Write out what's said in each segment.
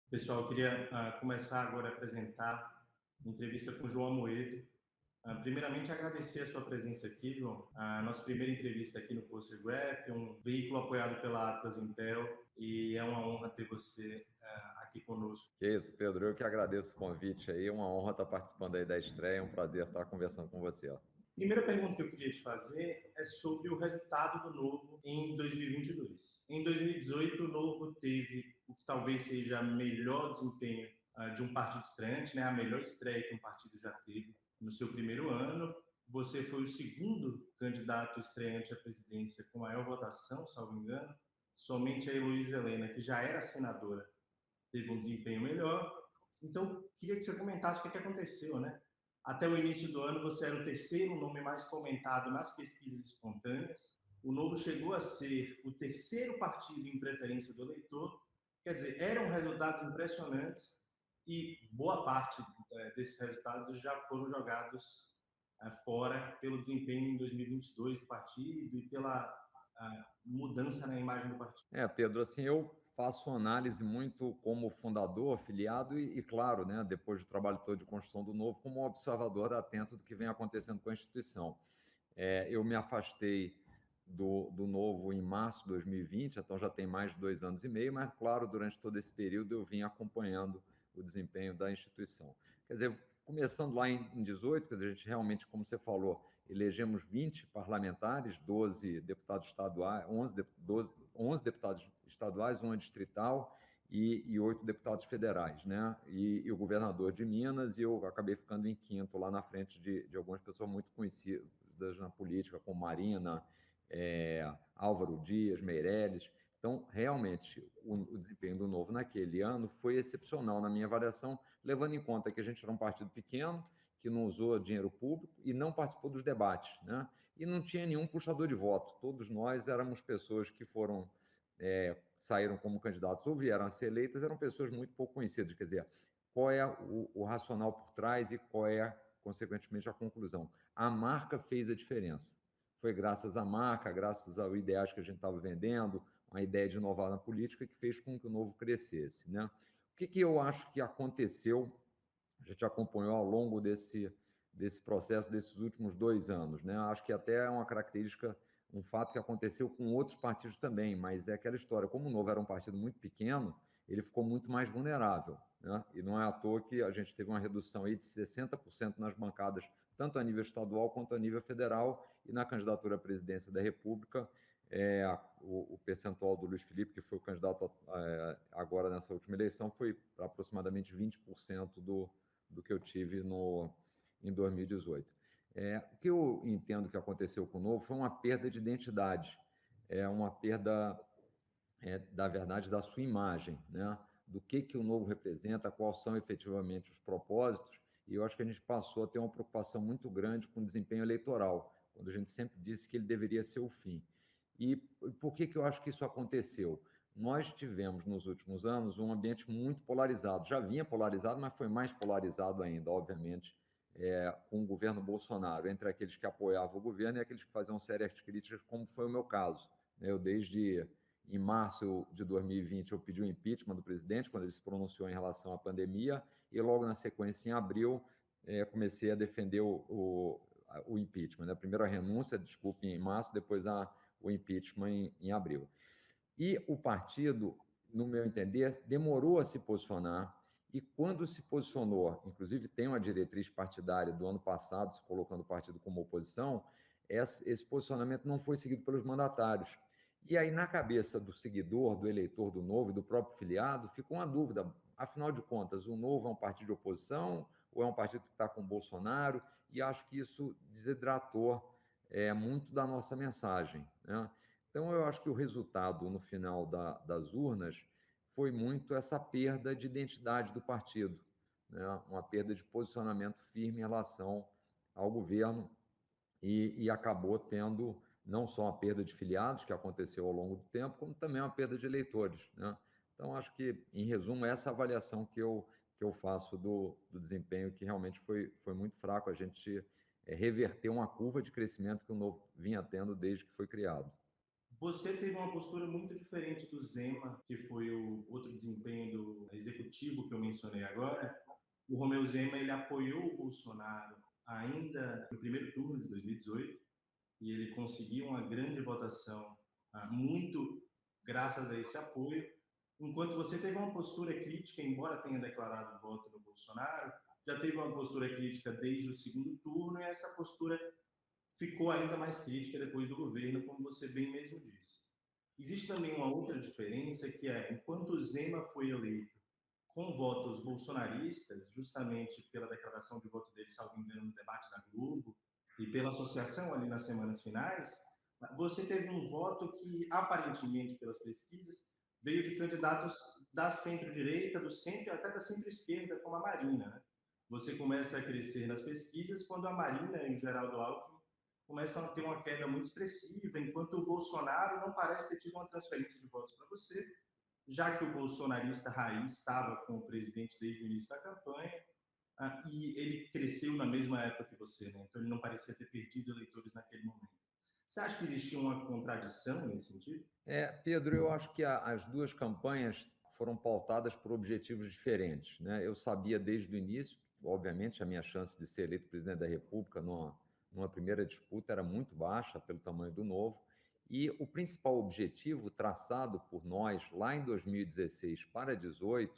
Pessoal, eu queria começar agora a apresentar a entrevista com o João Amoedo. Primeiramente, agradecer a sua presença aqui, João. A nossa primeira entrevista aqui no PosterGraph, um veículo apoiado pela Atlas Intel, e é uma honra ter você aqui conosco. Que isso, Pedro, eu que agradeço o convite aí, é uma honra estar participando aí da estreia, é um prazer estar conversando com você. Primeira pergunta que eu queria te fazer é sobre o resultado do Novo em 2022. Em 2018, o Novo teve o que talvez seja o melhor desempenho de um partido estreante, né? A melhor estreia que um partido já teve no seu primeiro ano. Você foi o segundo candidato estreante à presidência com maior votação, salvo engano. Somente a Heloísa Helena, que já era senadora, teve um desempenho melhor. Então, queria que você comentasse o que aconteceu, né? Até o início do ano, você era o terceiro nome mais comentado nas pesquisas espontâneas. O Novo chegou a ser o terceiro partido em preferência do eleitor. Quer dizer, eram resultados impressionantes e boa parte desses resultados já foram jogados fora pelo desempenho em 2022 do partido e pela mudança na imagem do partido. Pedro, assim, eu faço análise muito como fundador, afiliado e claro, né, depois do trabalho todo de construção do Novo, como um observador atento do que vem acontecendo com a instituição. Eu me afastei do Novo em março de 2020, então já tem mais de 2 anos e meio, mas, claro, durante todo esse período eu vim acompanhando o desempenho da instituição. Quer dizer, começando lá em 18, quer dizer, a gente realmente, como você falou, elegemos 20 parlamentares, 12 deputados estaduais, 11 deputados estaduais, uma distrital e 8 deputados federais, né? E o governador de Minas, e eu acabei ficando em quinto lá na frente de algumas pessoas muito conhecidas na política, como Marina, Álvaro Dias, Meirelles. Então, realmente, o desempenho do Novo naquele ano foi excepcional na minha avaliação, levando em conta que a gente era um partido pequeno, que não usou dinheiro público e não participou dos debates, né? E não tinha nenhum puxador de voto. Todos nós éramos pessoas que saíram como candidatos ou vieram a ser eleitas, eram pessoas muito pouco conhecidas. Quer dizer, qual é o racional por trás e qual é, consequentemente, a conclusão? A marca fez a diferença. Foi graças à marca, graças ao ideais que a gente estava vendendo, uma ideia de inovar na política que fez com que o Novo crescesse, né? O que eu acho que aconteceu, a gente acompanhou ao longo desse processo, desses últimos 2 anos, né? Acho que até é uma característica, um fato que aconteceu com outros partidos também, mas é aquela história, como o Novo era um partido muito pequeno, ele ficou muito mais vulnerável, né? E não é à toa que a gente teve uma redução aí de 60% nas bancadas, tanto a nível estadual quanto a nível federal, e na candidatura à presidência da República, o percentual do Luiz Felipe, que foi o candidato agora nessa última eleição, foi para aproximadamente 20% do que eu tive em 2018. O que eu entendo que aconteceu com o Novo foi uma perda de identidade, uma perda, da verdade, da sua imagem, né? Do que o Novo representa, quais são efetivamente os propósitos, e eu acho que a gente passou a ter uma preocupação muito grande com o desempenho eleitoral, quando a gente sempre disse que ele deveria ser o fim. E por que eu acho que isso aconteceu? Nós tivemos, nos últimos anos, um ambiente muito polarizado. Já vinha polarizado, mas foi mais polarizado ainda, obviamente, com o governo Bolsonaro, entre aqueles que apoiavam o governo e aqueles que faziam sérias críticas, como foi o meu caso. Eu, desde em março de 2020, eu pedi o impeachment do presidente, quando ele se pronunciou em relação à pandemia, e logo na sequência, em abril, comecei a defender o impeachment. Né? Primeiro a renúncia, desculpe, em março, depois o impeachment em abril. E o partido, no meu entender, demorou a se posicionar, e quando se posicionou, inclusive tem uma diretriz partidária do ano passado, se colocando o partido como oposição, esse posicionamento não foi seguido pelos mandatários. E aí, na cabeça do seguidor, do eleitor do Novo e do próprio filiado, ficou uma dúvida. Afinal de contas, o Novo é um partido de oposição ou é um partido que está com o Bolsonaro? E acho que isso desidratou muito da nossa mensagem, né? Então, eu acho que o resultado, no final das urnas, foi muito essa perda de identidade do partido, né? Uma perda de posicionamento firme em relação ao governo e acabou tendo não só uma perda de filiados, que aconteceu ao longo do tempo, como também uma perda de eleitores, né? Então, acho que, em resumo, essa avaliação que eu faço do desempenho, que realmente foi muito fraco. A gente reverteu uma curva de crescimento que o Novo vinha tendo desde que foi criado. Você teve uma postura muito diferente do Zema, que foi o outro desempenho do executivo que eu mencionei agora. O Romeu Zema ele apoiou o Bolsonaro ainda no primeiro turno de 2018 e ele conseguiu uma grande votação, muito graças a esse apoio, enquanto você teve uma postura crítica, embora tenha declarado voto no Bolsonaro, já teve uma postura crítica desde o segundo turno e essa postura ficou ainda mais crítica depois do governo, como você bem mesmo disse. Existe também uma outra diferença que é, enquanto o Zema foi eleito com votos bolsonaristas, justamente pela declaração de voto dele, salvo engano, no debate da Globo, e pela associação ali nas semanas finais, você teve um voto que, aparentemente, pelas pesquisas, veio de candidatos da centro-direita, do centro e até da centro-esquerda, como a Marina. Né? Você começa a crescer nas pesquisas quando a Marina e o Geraldo Alckmin começam a ter uma queda muito expressiva, enquanto o Bolsonaro não parece ter tido uma transferência de votos para você, já que o bolsonarista raiz estava com o presidente desde o início da campanha, e ele cresceu na mesma época que você, né? Então ele não parecia ter perdido eleitores naquele momento. Você acha que existia uma contradição nesse sentido? Pedro, eu acho que as duas campanhas foram pautadas por objetivos diferentes, né? Eu sabia desde o início, obviamente, a minha chance de ser eleito presidente da República numa primeira disputa era muito baixa pelo tamanho do Novo, e o principal objetivo traçado por nós lá em 2016 para 2018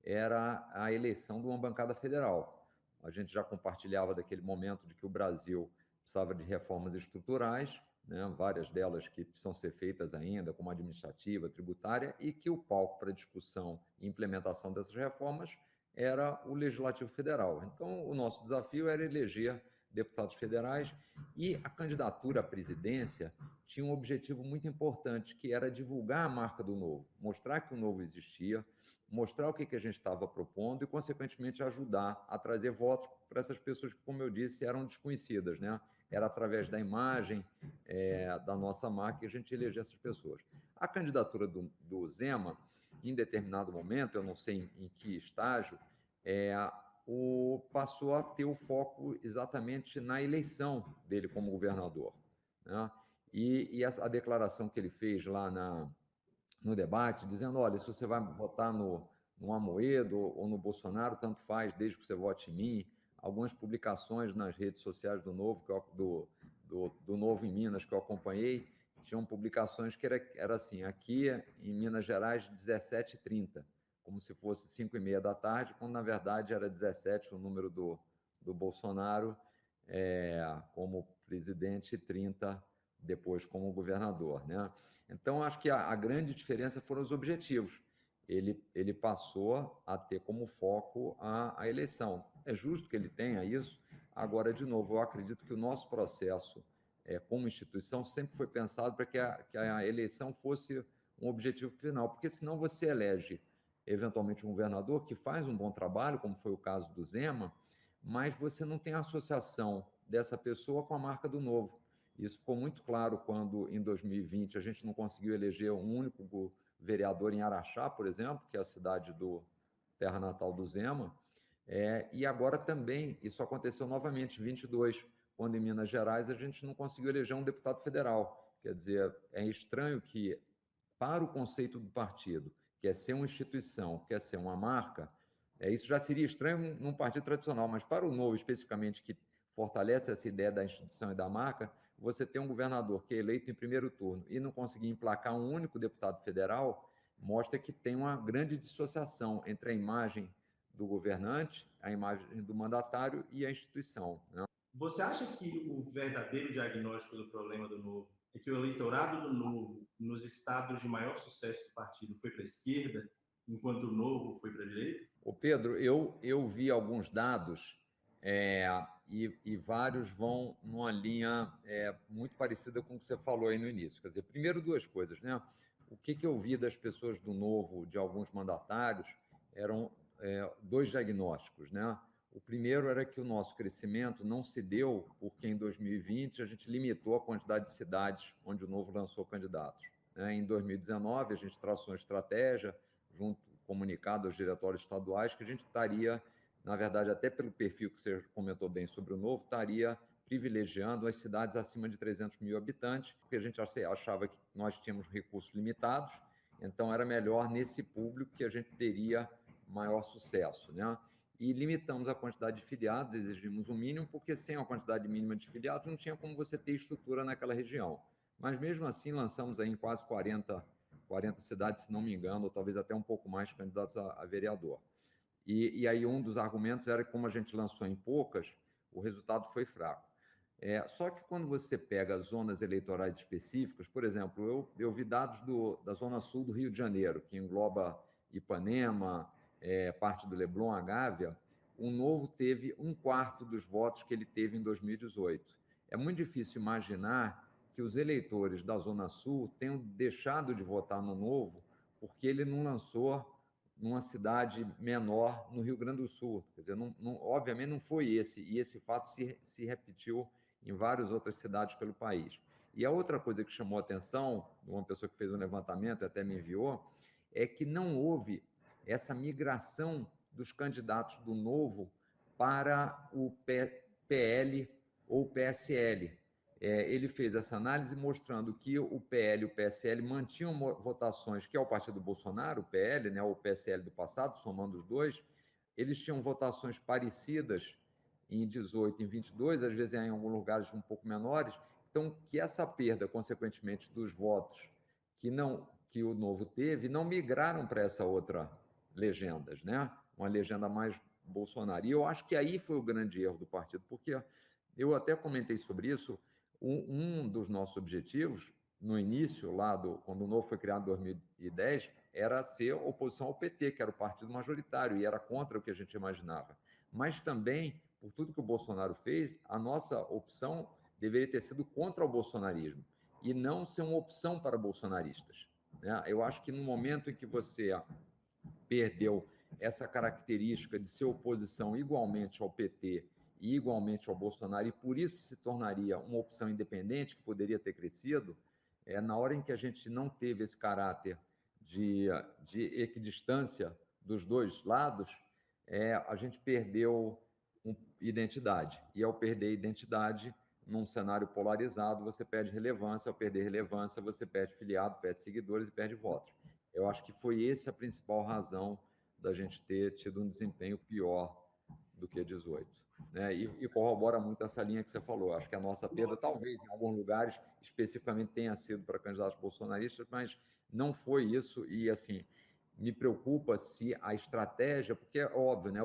era a eleição de uma bancada federal. A gente já compartilhava daquele momento de que o Brasil precisava de reformas estruturais, né, várias delas que precisam ser feitas ainda, como administrativa, tributária, e que o palco para discussão e implementação dessas reformas era o Legislativo Federal. Então, o nosso desafio era eleger deputados federais e a candidatura à presidência tinha um objetivo muito importante, que era divulgar a marca do Novo, mostrar que o Novo existia, mostrar o que a gente estava propondo e, consequentemente, ajudar a trazer votos para essas pessoas que, como eu disse, eram desconhecidas, né? Era através da imagem da nossa marca que a gente elegia essas pessoas. A candidatura do Zema, em determinado momento, eu não sei em que estágio, passou a ter o foco exatamente na eleição dele como governador. Né? E a declaração que ele fez lá no debate, dizendo, olha, se você vai votar no Amoedo ou no Bolsonaro, tanto faz, desde que você vote em mim. Algumas publicações nas redes sociais do Novo, do Novo em Minas, que eu acompanhei, tinham publicações que era assim, aqui em Minas Gerais, 17h30, como se fosse 5h30 da tarde, quando na verdade era 17 o número do Bolsonaro como presidente e 30 depois como governador, né? Então, acho que a grande diferença foram os objetivos. Ele passou a ter como foco a eleição. É justo que ele tenha isso. Agora, de novo, eu acredito que o nosso processo, como instituição, sempre foi pensado para que a eleição fosse um objetivo final, porque senão você elege, eventualmente, um governador que faz um bom trabalho, como foi o caso do Zema, mas você não tem a associação dessa pessoa com a marca do Novo. Isso ficou muito claro quando, em 2020, a gente não conseguiu eleger um único vereador em Araxá, por exemplo, que é a cidade do terra natal do Zema, e agora também isso aconteceu novamente em 22, quando em Minas Gerais a gente não conseguiu eleger um deputado federal. Quer dizer, é estranho que, para o conceito do partido, que é ser uma instituição, que é ser uma marca, isso já seria estranho num partido tradicional, mas para o Novo, especificamente, que fortalece essa ideia da instituição e da marca, você ter um governador que é eleito em primeiro turno e não conseguir emplacar um único deputado federal, mostra que tem uma grande dissociação entre a imagem do governante, a imagem do mandatário e a instituição. Né? Você acha que o verdadeiro diagnóstico do problema do Novo é que o eleitorado do Novo, nos estados de maior sucesso do partido, foi para a esquerda, enquanto o Novo foi para a direita? Ô Pedro, eu vi alguns dados e vários vão numa linha muito parecida com o que você falou aí no início. Quer dizer, primeiro duas coisas, né? O que eu vi das pessoas do Novo, de alguns mandatários, eram dois diagnósticos, né? O primeiro era que o nosso crescimento não se deu porque em 2020 a gente limitou a quantidade de cidades onde o Novo lançou candidatos. Né? Em 2019 a gente traçou uma estratégia junto comunicado aos diretórios estaduais que a gente estaria, na verdade, até pelo perfil que você comentou bem sobre o Novo, estaria privilegiando as cidades acima de 300 mil habitantes, porque a gente achava que nós tínhamos recursos limitados, então era melhor nesse público que a gente teria maior sucesso, né? E limitamos a quantidade de filiados, exigimos o mínimo, porque sem a quantidade mínima de filiados não tinha como você ter estrutura naquela região. Mas mesmo assim lançamos aí em quase 40 cidades, se não me engano, ou talvez até um pouco mais, candidatos a vereador. E aí um dos argumentos era que como a gente lançou em poucas, o resultado foi fraco. Só que quando você pega zonas eleitorais específicas, por exemplo, eu vi dados da zona sul do Rio de Janeiro, que engloba Ipanema, parte do Leblon, a Gávea, o Novo teve um quarto dos votos que ele teve em 2018. É muito difícil imaginar que os eleitores da Zona Sul tenham deixado de votar no Novo porque ele não lançou numa cidade menor no Rio Grande do Sul. Quer dizer, obviamente não foi esse, e esse fato se repetiu em várias outras cidades pelo país. E a outra coisa que chamou a atenção, uma pessoa que fez um levantamento e até me enviou, é que não houve essa migração dos candidatos do Novo para o PL ou PSL. Ele fez essa análise mostrando que o PL e o PSL mantinham votações, que é o partido do Bolsonaro, o PL, né, o PSL do passado, somando os dois, eles tinham votações parecidas em 18, em 22, às vezes em alguns lugares um pouco menores, então que essa perda, consequentemente, dos votos que o Novo teve, não migraram para essa outra legendas, né? Uma legenda mais Bolsonaro. E eu acho que aí foi o grande erro do partido, porque eu até comentei sobre isso, um dos nossos objetivos, no início, quando o Novo foi criado em 2010, era ser oposição ao PT, que era o partido majoritário, e era contra o que a gente imaginava. Mas também, por tudo que o Bolsonaro fez, a nossa opção deveria ter sido contra o bolsonarismo, e não ser uma opção para bolsonaristas, né? Eu acho que no momento em que você perdeu essa característica de ser oposição igualmente ao PT e igualmente ao Bolsonaro, e por isso se tornaria uma opção independente que poderia ter crescido, na hora em que a gente não teve esse caráter de equidistância dos dois lados, a gente perdeu identidade. E ao perder identidade, num cenário polarizado, você perde relevância. Ao perder relevância, você perde filiado, perde seguidores e perde votos. Eu acho que foi essa a principal razão da gente ter tido um desempenho pior do que 18. Né? E corrobora muito essa linha que você falou. Acho que a nossa perda, talvez em alguns lugares, especificamente tenha sido para candidatos bolsonaristas, mas não foi isso. E, assim, me preocupa se a estratégia, porque é óbvio, né?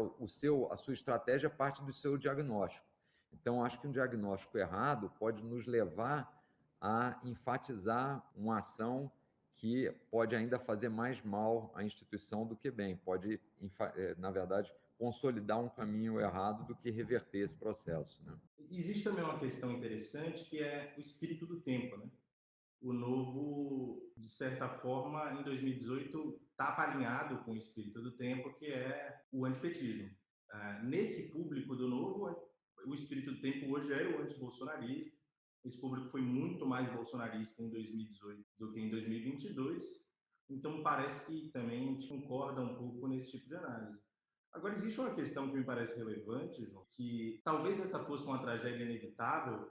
A sua estratégia parte do seu diagnóstico. Então, acho que um diagnóstico errado pode nos levar a enfatizar uma ação que pode ainda fazer mais mal à instituição do que bem, pode, na verdade, consolidar um caminho errado do que reverter esse processo, né? Existe também uma questão interessante que é o espírito do tempo, né? O Novo, de certa forma, em 2018, está alinhado com o espírito do tempo, que é o antipetismo. Nesse público do Novo, o espírito do tempo hoje é o antibolsonarismo. Esse público foi muito mais bolsonarista em 2018 do que em 2022. Então, parece que também a gente concorda um pouco nesse tipo de análise. Agora, existe uma questão que me parece relevante, João, que talvez essa fosse uma tragédia inevitável,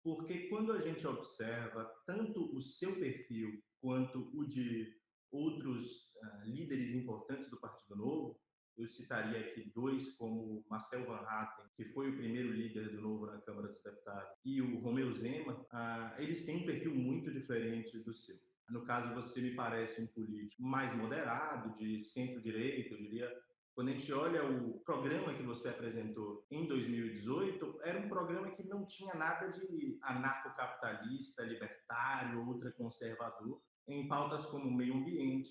porque quando a gente observa tanto o seu perfil quanto o de outros líderes importantes do Partido Novo, eu citaria aqui dois, como Marcel Van Hatten, que foi o primeiro líder do Novo na Câmara dos Deputados, e o Romeu Zema, eles têm um perfil muito diferente do seu. No caso, você me parece um político mais moderado, de centro-direita, eu diria. Quando a gente olha o programa que você apresentou em 2018, era um programa que não tinha nada de anarcocapitalista, libertário, ultraconservador, em pautas como meio ambiente,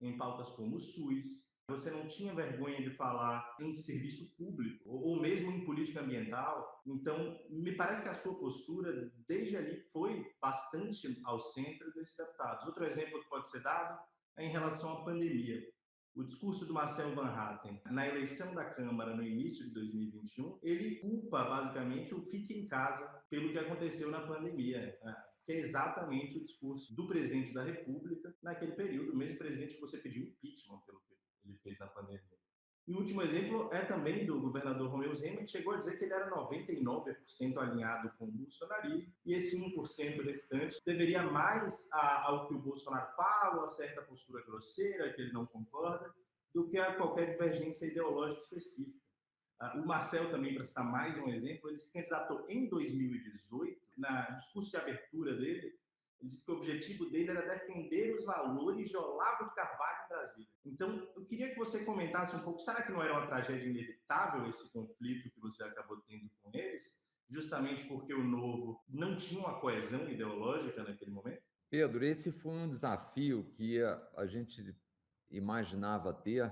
em pautas como o SUS. Você não tinha vergonha de falar em serviço público ou mesmo em política ambiental. Então, me parece que a sua postura, desde ali, foi bastante ao centro desses deputados. Outro exemplo que pode ser dado é em relação à pandemia. O discurso do Marcel Van Hatten na eleição da Câmara no início de 2021, ele culpa basicamente o fique em casa pelo que aconteceu na pandemia, que é exatamente o discurso do presidente da República naquele período, o mesmo presidente que você pediu impeachment pelo que ele fez na pandemia. E o último exemplo é também do governador Romeu Zema, que chegou a dizer que ele era 99% alinhado com o bolsonarismo, e esse 1% restante deveria mais ao que o Bolsonaro fala, a certa postura grosseira, que ele não concorda, do que a qualquer divergência ideológica específica. O Marcel também, para citar mais um exemplo, ele se candidatou em 2018, no discurso de abertura dele, ele disse que o objetivo dele era defender os valores de Olavo de Carvalho em Brasília. Então, eu queria que você comentasse um pouco, será que não era uma tragédia inevitável esse conflito que você acabou tendo com eles, justamente porque o Novo não tinha uma coesão ideológica naquele momento? Pedro, esse foi um desafio que a gente imaginava ter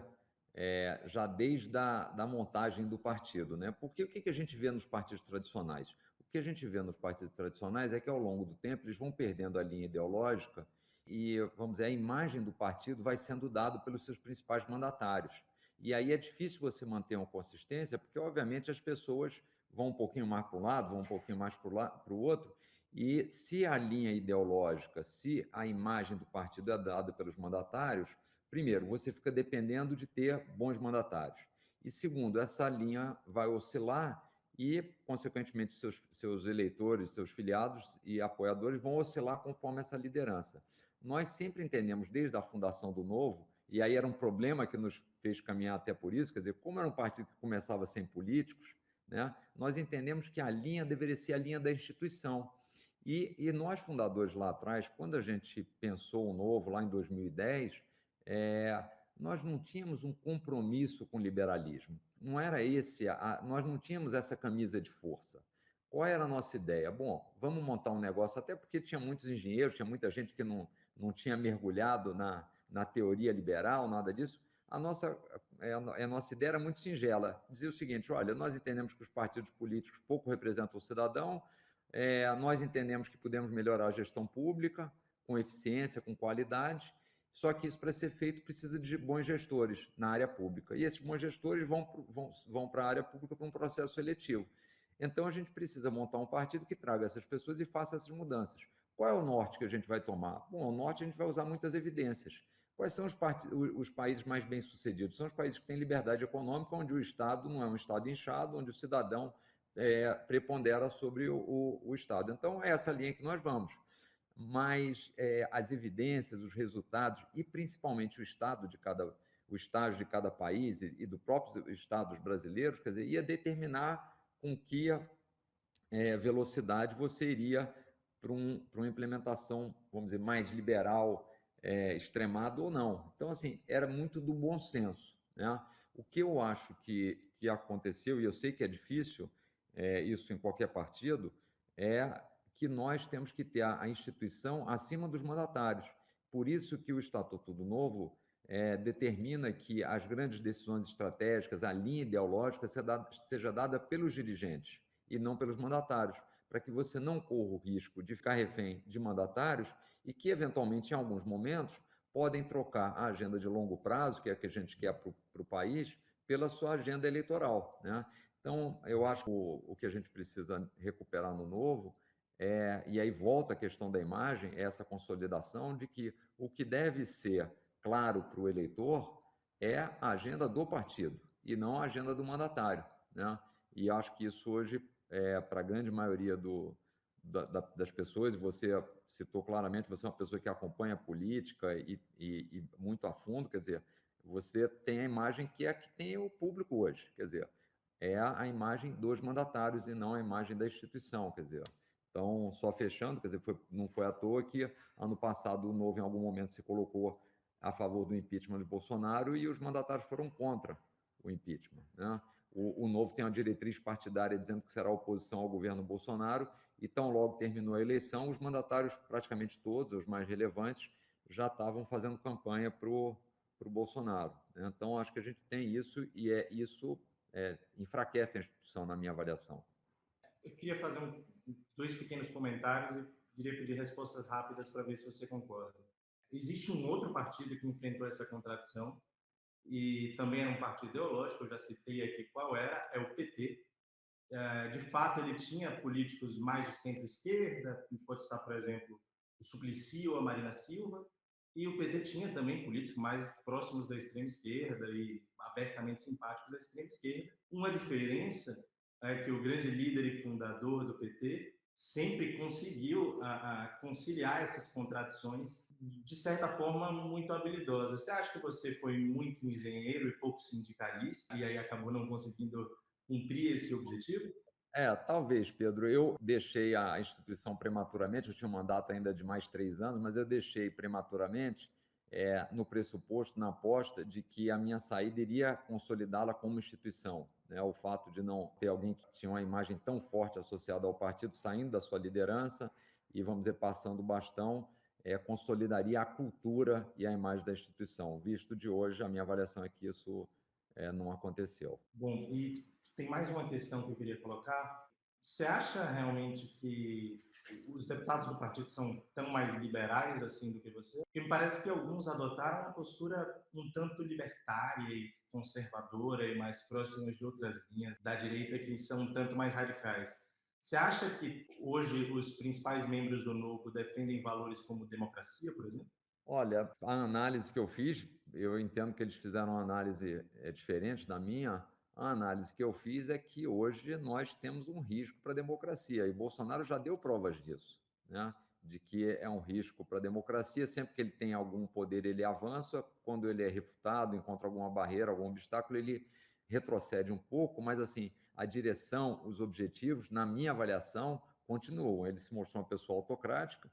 já desde da montagem do partido, né? Porque o que a gente vê nos partidos tradicionais? O que a gente vê nos partidos tradicionais é que, ao longo do tempo, eles vão perdendo a linha ideológica e, vamos dizer, a imagem do partido vai sendo dada pelos seus principais mandatários. E aí é difícil você manter uma consistência, porque, obviamente, as pessoas vão um pouquinho mais para um lado, vão um pouquinho mais para o outro, e se a linha ideológica, se a imagem do partido é dada pelos mandatários, primeiro, você fica dependendo de ter bons mandatários. E segundo, essa linha vai oscilar e, consequentemente, seus eleitores, seus filiados e apoiadores vão oscilar conforme essa liderança. Nós sempre entendemos, desde a fundação do Novo, e aí era um problema que nos fez caminhar até por isso, quer dizer, como era um partido que começava sem políticos, né, nós entendemos que a linha deveria ser a linha da instituição. E nós, fundadores lá atrás, quando a gente pensou o Novo, lá em 2010, é, nós não tínhamos um compromisso com o liberalismo. Não era esse, nós não tínhamos essa camisa de força. Qual era a nossa ideia? Bom, vamos montar um negócio, até porque tinha muitos engenheiros, tinha muita gente que não tinha mergulhado na teoria liberal, nada disso. A nossa ideia era muito singela. Dizia o seguinte: olha, nós entendemos que os partidos políticos pouco representam o cidadão, nós entendemos que podemos melhorar a gestão pública com eficiência, com qualidade, só que isso, para ser feito, precisa de bons gestores na área pública. E esses bons gestores vão para a área pública para um processo seletivo. Então, a gente precisa montar um partido que traga essas pessoas e faça essas mudanças. Qual é o norte que a gente vai tomar? Bom, o norte a gente vai usar muitas evidências. Quais são os países mais bem-sucedidos? São os países que têm liberdade econômica, onde o Estado não é um Estado inchado, onde o cidadão prepondera sobre o Estado. Então, é essa linha que nós vamos. Mas as evidências, os resultados e principalmente o estágio de cada país e do próprio Estados brasileiros, quer dizer, ia determinar com que velocidade você iria para uma implementação, vamos dizer, mais liberal, extremado ou não. Então, assim, era muito do bom senso, né? O que eu acho que aconteceu, e eu sei que é difícil, isso em qualquer partido, é que nós temos que ter a instituição acima dos mandatários. Por isso que o Estatuto do Novo determina que as grandes decisões estratégicas, a linha ideológica, seja dada pelos dirigentes e não pelos mandatários, para que você não corra o risco de ficar refém de mandatários e que, eventualmente, em alguns momentos, podem trocar a agenda de longo prazo, que é a que a gente quer para o país, pela sua agenda eleitoral, né? Então, eu acho que o que a gente precisa recuperar no Novo e aí volta a questão da imagem, é essa consolidação de que o que deve ser claro para o eleitor é a agenda do partido e não a agenda do mandatário, né? E acho que isso hoje, para a grande maioria das pessoas, e você citou claramente, você é uma pessoa que acompanha a política e muito a fundo, quer dizer, você tem a imagem que é a que tem o público hoje, quer dizer, é a imagem dos mandatários e não a imagem da instituição, quer dizer. Então, só fechando, quer dizer, não foi à toa que ano passado o Novo, em algum momento, se colocou a favor do impeachment de Bolsonaro e os mandatários foram contra o impeachment, né? O Novo tem uma diretriz partidária dizendo que será oposição ao governo Bolsonaro, e tão logo terminou a eleição, os mandatários, praticamente todos, os mais relevantes, já estavam fazendo campanha para o Bolsonaro, né? Então, acho que a gente tem isso, e isso enfraquece a instituição, na minha avaliação. Eu queria fazer dois pequenos comentários e queria pedir respostas rápidas para ver se você concorda. Existe um outro partido que enfrentou essa contradição e também era um partido ideológico, eu já citei aqui qual era, é o PT. De fato, ele tinha políticos mais de centro-esquerda, a gente pode citar, por exemplo, o Suplicy ou a Marina Silva, e o PT tinha também políticos mais próximos da extrema esquerda e abertamente simpáticos da extrema esquerda. Uma diferença é que o grande líder e fundador do PT sempre conseguiu conciliar essas contradições de certa forma muito habilidosa. Você acha que você foi muito engenheiro e pouco sindicalista e aí acabou não conseguindo cumprir esse objetivo? Talvez, Pedro. Eu deixei a instituição prematuramente, eu tinha um mandato ainda de mais 3 anos, mas eu deixei prematuramente no pressuposto, na aposta de que a minha saída iria consolidá-la como instituição. Né? O fato de não ter alguém que tinha uma imagem tão forte associada ao partido saindo da sua liderança e, vamos dizer, passando o bastão, consolidaria a cultura e a imagem da instituição. Visto de hoje, a minha avaliação é que isso não aconteceu. Bom, e tem mais uma questão que eu queria colocar. Você acha realmente que os deputados do partido são tão mais liberais assim do que você? Porque me parece que alguns adotaram uma postura um tanto libertária e conservadora e mais próximas de outras linhas da direita que são um tanto mais radicais. Você acha que hoje os principais membros do Novo defendem valores como democracia, por exemplo? Olha, a análise que eu fiz, eu entendo que eles fizeram uma análise diferente da minha. A análise que eu fiz é que hoje nós temos um risco para a democracia, e Bolsonaro já deu provas disso, né? De que é um risco para a democracia. Sempre que ele tem algum poder, ele avança. Quando ele é refutado, encontra alguma barreira, algum obstáculo, ele retrocede um pouco, mas assim, a direção, os objetivos, na minha avaliação, continuam. Ele se mostrou uma pessoa autocrática,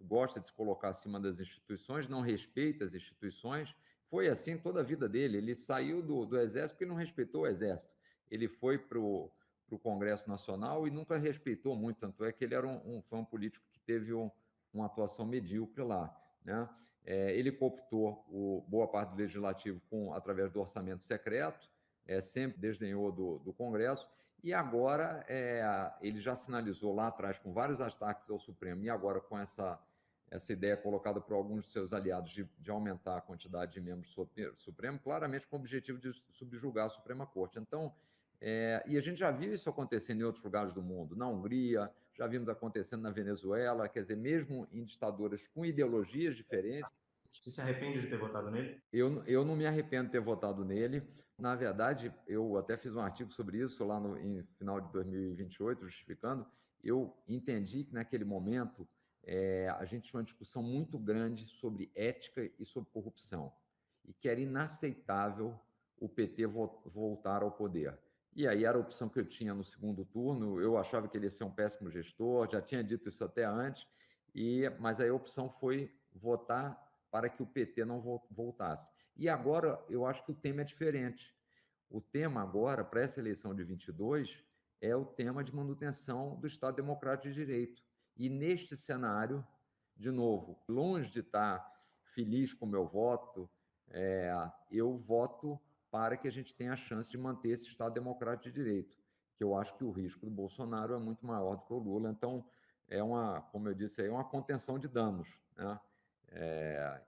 gosta de se colocar acima das instituições, não respeita as instituições. Foi assim toda a vida dele. Ele saiu do Exército porque não respeitou o Exército. Ele foi para o Congresso Nacional e nunca respeitou muito, tanto é que ele era foi um político que teve uma atuação medíocre lá. Né? Ele cooptou boa parte do Legislativo através do orçamento secreto, sempre desdenhou do Congresso, e agora ele já sinalizou lá atrás com vários ataques ao Supremo, e agora com essa ideia colocada por alguns de seus aliados de aumentar a quantidade de membros do Supremo, claramente com o objetivo de subjugar a Suprema Corte. Então, e a gente já viu isso acontecendo em outros lugares do mundo, na Hungria, já vimos acontecendo na Venezuela, quer dizer, mesmo em ditaduras com ideologias diferentes. Você se arrepende de ter votado nele? Eu não me arrependo de ter votado nele. Na verdade, eu até fiz um artigo sobre isso lá em final de 2028, justificando. Eu entendi que naquele momento a gente tinha uma discussão muito grande sobre ética e sobre corrupção, e que era inaceitável o PT voltar ao poder. E aí era a opção que eu tinha no segundo turno. Eu achava que ele ia ser um péssimo gestor, já tinha dito isso até antes, mas aí a opção foi votar para que o PT não voltasse. E agora eu acho que o tema é diferente. O tema agora, para essa eleição de 22, é o tema de manutenção do Estado Democrático de Direito. E neste cenário, de novo, longe de estar feliz com o meu voto, eu voto para que a gente tenha a chance de manter esse Estado Democrático de Direito, que eu acho que o risco do Bolsonaro é muito maior do que o Lula. Então, como eu disse, uma contenção de danos, né?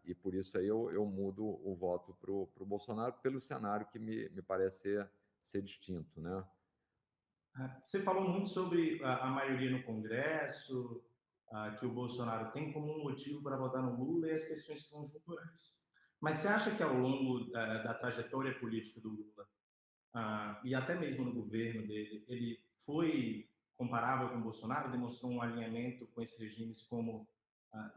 E por isso aí eu mudo o voto para o Bolsonaro pelo cenário que me parece ser distinto, né? Você falou muito sobre a maioria no Congresso, que o Bolsonaro tem como um motivo para votar no Lula e as questões conjunturais. Mas você acha que ao longo da trajetória política do Lula, e até mesmo no governo dele, ele foi comparável com o Bolsonaro, demonstrou um alinhamento com esses regimes como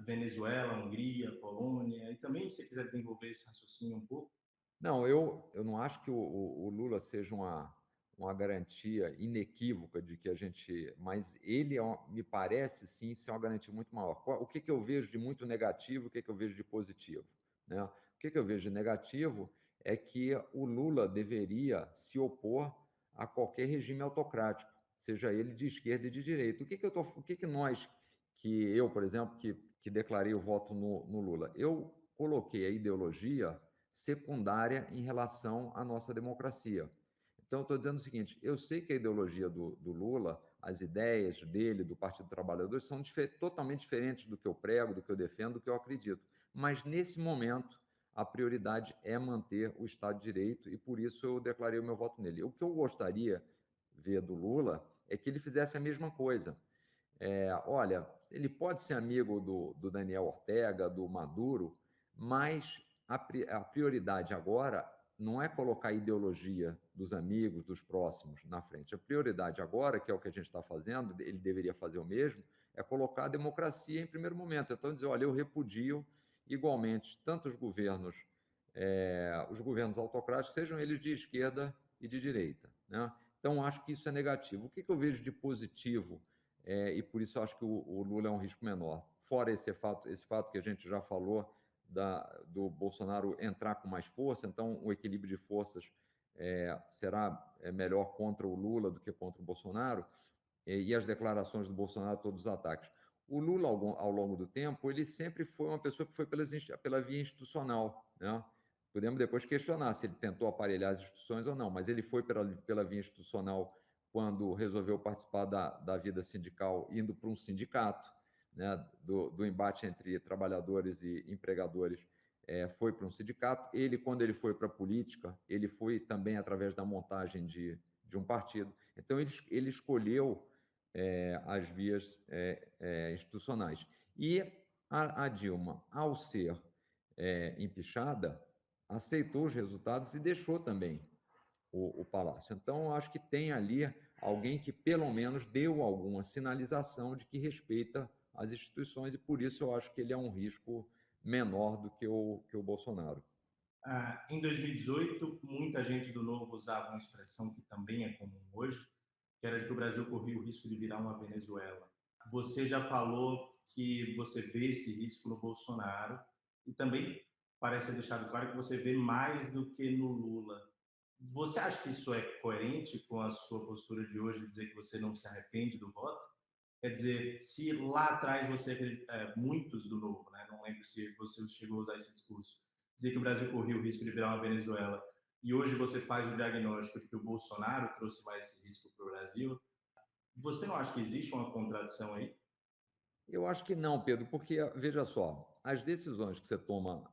Venezuela, Hungria, Polônia, e também, se você quiser desenvolver esse raciocínio um pouco? Não, eu não acho que o Lula seja uma garantia inequívoca de que a gente. Mas ele me parece, sim, ser uma garantia muito maior. O que eu vejo de muito negativo, o que eu vejo de positivo? Né? O que eu vejo de negativo é que o Lula deveria se opor a qualquer regime autocrático, seja ele de esquerda e de direita. Que eu, por exemplo, que declarei o voto no Lula, eu coloquei a ideologia secundária em relação à nossa democracia. Então, eu estou dizendo o seguinte: eu sei que a ideologia do Lula, as ideias dele, do Partido Trabalhador, são totalmente diferentes do que eu prego, do que eu defendo, do que eu acredito. Mas, nesse momento, a prioridade é manter o Estado de Direito e, por isso, eu declarei o meu voto nele. O que eu gostaria de ver do Lula é que ele fizesse a mesma coisa. Olha, ele pode ser amigo do Daniel Ortega, do Maduro, mas a prioridade agora não é colocar a ideologia dos amigos, dos próximos na frente. A prioridade agora, que é o que a gente está fazendo, ele deveria fazer o mesmo, é colocar a democracia em primeiro momento. Então, dizer, olha, eu repudio igualmente tanto os governos autocráticos, sejam eles de esquerda e de direita, né? Então, acho que isso é negativo. O que eu vejo de positivo, e por isso eu acho que o Lula é um risco menor, fora esse fato que a gente já falou, do Bolsonaro entrar com mais força, então o equilíbrio de forças será melhor contra o Lula do que contra o Bolsonaro, e as declarações do Bolsonaro, todos os ataques. O Lula, ao longo do tempo, ele sempre foi uma pessoa que foi pela via institucional, né? Podemos depois questionar se ele tentou aparelhar as instituições ou não, mas ele foi pela via institucional quando resolveu participar da vida sindical, indo para um sindicato, né? Do embate entre trabalhadores e empregadores, foi para um sindicato. Ele, quando ele foi para a política, ele foi também através da montagem de um partido. Então, ele escolheu as vias institucionais. E a Dilma, ao ser empichada, aceitou os resultados e deixou também o Palácio. Então, acho que tem ali alguém que, pelo menos, deu alguma sinalização de que respeita as instituições, e por isso eu acho que ele é um risco menor do que o Bolsonaro. Em 2018, muita gente do Novo usava uma expressão que também é comum hoje, que era de que o Brasil corria o risco de virar uma Venezuela. Você já falou que você vê esse risco no Bolsonaro e também parece ter deixado claro que você vê mais do que no Lula. Você acha que isso é coerente com a sua postura de hoje, de dizer que você não se arrepende do voto? Quer dizer, se lá atrás você, muitos do Novo, né, não lembro se você chegou a usar esse discurso, dizer que o Brasil corria o risco de virar uma Venezuela, e hoje você faz o diagnóstico de que o Bolsonaro trouxe mais esse risco para o Brasil, você não acha que existe uma contradição aí? Eu acho que não, Pedro, porque, veja só, as decisões que você toma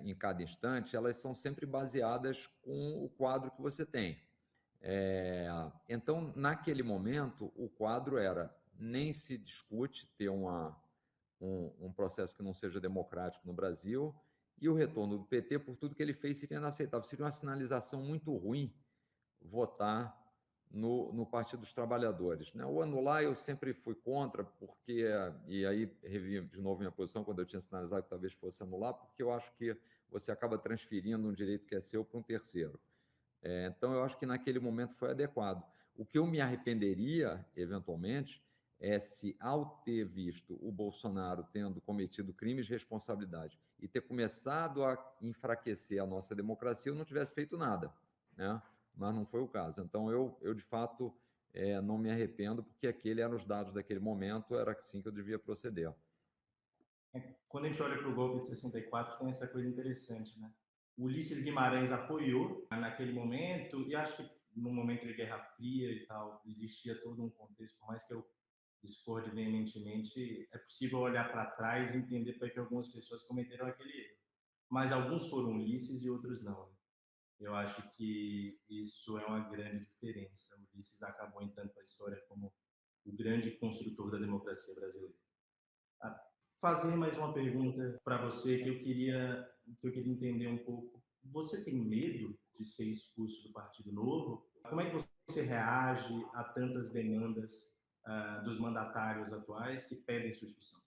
em cada instante, elas são sempre baseadas com o quadro que você tem. Então, naquele momento, o quadro era nem se discute ter um processo que não seja democrático no Brasil, e o retorno do PT, por tudo que ele fez, seria inaceitável. Seria uma sinalização muito ruim votar no Partido dos Trabalhadores, né? O anular eu sempre fui contra, porque, e aí revi de novo minha posição quando eu tinha sinalizado que talvez fosse anular, porque eu acho que você acaba transferindo um direito que é seu para um terceiro. Então, eu acho que naquele momento foi adequado. O que eu me arrependeria, eventualmente, é se, ao ter visto o Bolsonaro tendo cometido crimes de responsabilidade e ter começado a enfraquecer a nossa democracia, eu não tivesse feito nada, né? Mas não foi o caso. Então, eu de fato, não me arrependo, porque aquele eram os dados daquele momento, era assim que eu devia proceder. Quando a gente olha para o golpe de 64, tem essa coisa interessante, né? O Ulisses Guimarães apoiou naquele momento, e acho que no momento de Guerra Fria e tal, existia todo um contexto, por mais que eu discorde veementemente, é possível olhar para trás e entender para que algumas pessoas cometeram aquele erro. Mas alguns foram Ulisses e outros não. Né? Eu acho que isso é uma grande diferença. O Ulisses acabou entrando para a história como o grande construtor da democracia brasileira. Fazer mais uma pergunta para você que eu queria entender um pouco. Você tem medo de ser expulso do Partido Novo? Como é que você reage a tantas demandas dos mandatários atuais que pedem sua expulsão?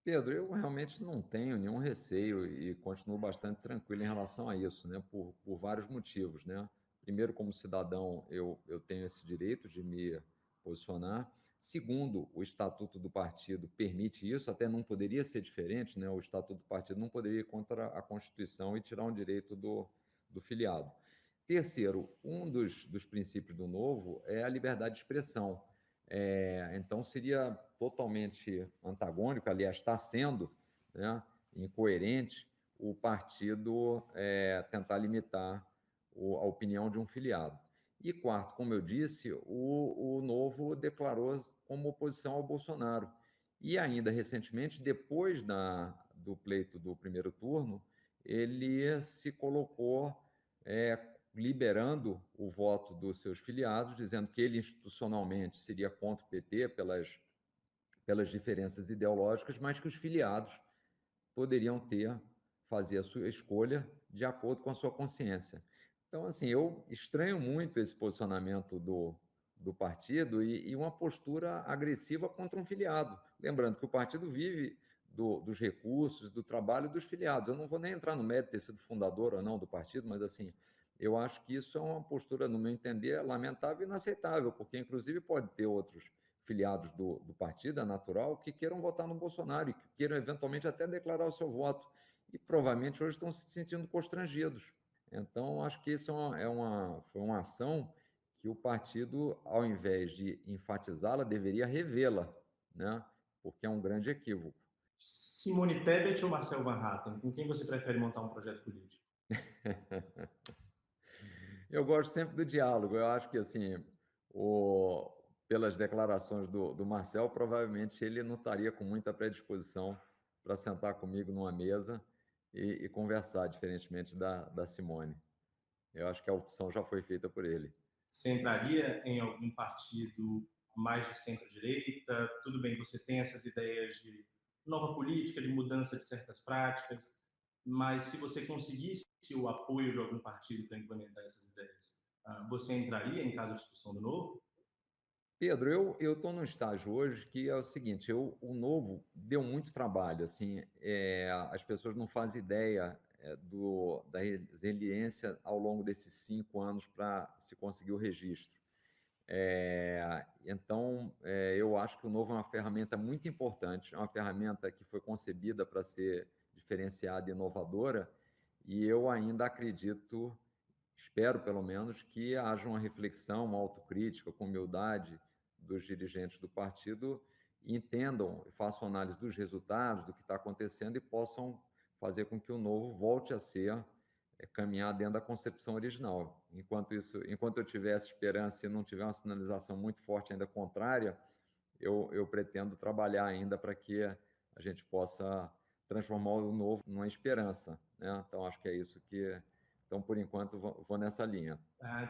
Pedro, eu realmente não tenho nenhum receio e continuo bastante tranquilo em relação a isso, né? Por vários motivos, né? Primeiro, como cidadão, eu tenho esse direito de me posicionar. Segundo, o estatuto do partido permite isso, até não poderia ser diferente, né? O estatuto do partido não poderia ir contra a Constituição e tirar um direito do filiado. Terceiro, um dos princípios do novo é a liberdade de expressão. Então, seria totalmente antagônico, aliás, está sendo, né, incoerente o partido tentar limitar a opinião de um filiado. E quarto, como eu disse, o Novo declarou como oposição ao Bolsonaro. E ainda recentemente, depois do pleito do primeiro turno, ele se colocou liberando o voto dos seus filiados, dizendo que ele institucionalmente seria contra o PT pelas diferenças ideológicas, mas que os filiados poderiam fazer a sua escolha de acordo com a sua consciência. Então, assim, eu estranho muito esse posicionamento do partido e uma postura agressiva contra um filiado. Lembrando que o partido vive dos recursos, do trabalho dos filiados. Eu não vou nem entrar no mérito de ter sido fundador ou não do partido, mas, assim, eu acho que isso é uma postura, no meu entender, lamentável e inaceitável, porque, inclusive, pode ter outros filiados do partido, é natural, que queiram votar no Bolsonaro e que queiram, eventualmente, até declarar o seu voto. E, provavelmente, hoje estão se sentindo constrangidos. Então, acho que isso foi uma ação que o partido, ao invés de enfatizá-la, deveria revê-la, né? Porque é um grande equívoco. Simone Tebet ou Marcel Van Hatten? Com quem você prefere montar um projeto político? Eu gosto sempre do diálogo. Eu acho que, assim, pelas declarações do Marcel, provavelmente ele não estaria com muita predisposição para sentar comigo numa mesa e conversar, diferentemente da Simone. Eu acho que a opção já foi feita por ele. Você entraria em algum partido mais de centro-direita? Tudo bem, você tem essas ideias de nova política, de mudança de certas práticas, mas se você conseguisse o apoio de algum partido para implementar essas ideias, você entraria em caso de discussão do novo? Pedro, eu estou num estágio hoje que é o seguinte, o Novo deu muito trabalho, assim, as pessoas não fazem ideia da resiliência ao longo desses 5 anos para se conseguir o registro. Então, eu acho que o Novo é uma ferramenta muito importante, é uma ferramenta que foi concebida para ser diferenciada e inovadora, e eu ainda acredito, espero pelo menos, que haja uma reflexão, uma autocrítica, com humildade dos dirigentes do partido, e entendam, façam análise dos resultados, do que está acontecendo e possam fazer com que o Novo volte a ser caminhar dentro da concepção original. Enquanto eu tiver essa esperança e não tiver uma sinalização muito forte ainda contrária, eu pretendo trabalhar ainda para que a gente possa transformar o Novo numa esperança, né? Então, acho que é isso que... Então, por enquanto, vou nessa linha.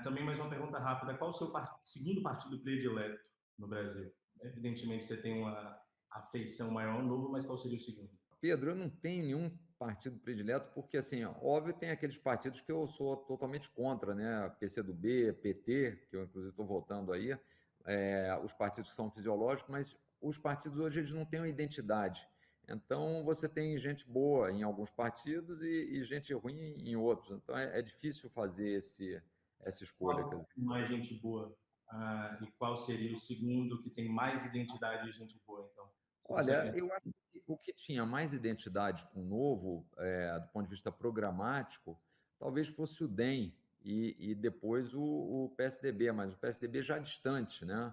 Também mais uma pergunta rápida. Qual o seu segundo partido predileto no Brasil? Evidentemente, você tem uma afeição maior ao Novo, mas qual seria o segundo? Pedro, eu não tenho nenhum partido predileto, porque, assim, óbvio, tem aqueles partidos que eu sou totalmente contra, né? PCdoB, PT, que eu, inclusive, estou voltando aí, os partidos que são fisiológicos, mas os partidos hoje eles não têm uma identidade. Então, você tem gente boa em alguns partidos e gente ruim em outros. Então, é difícil fazer essa escolha. Qual mais gente boa? E qual seria o segundo que tem mais identidade de gente boa, então? Olha, eu acho que o que tinha mais identidade com o Novo, do ponto de vista programático, talvez fosse o DEM e depois o PSDB, mas o PSDB já distante, né?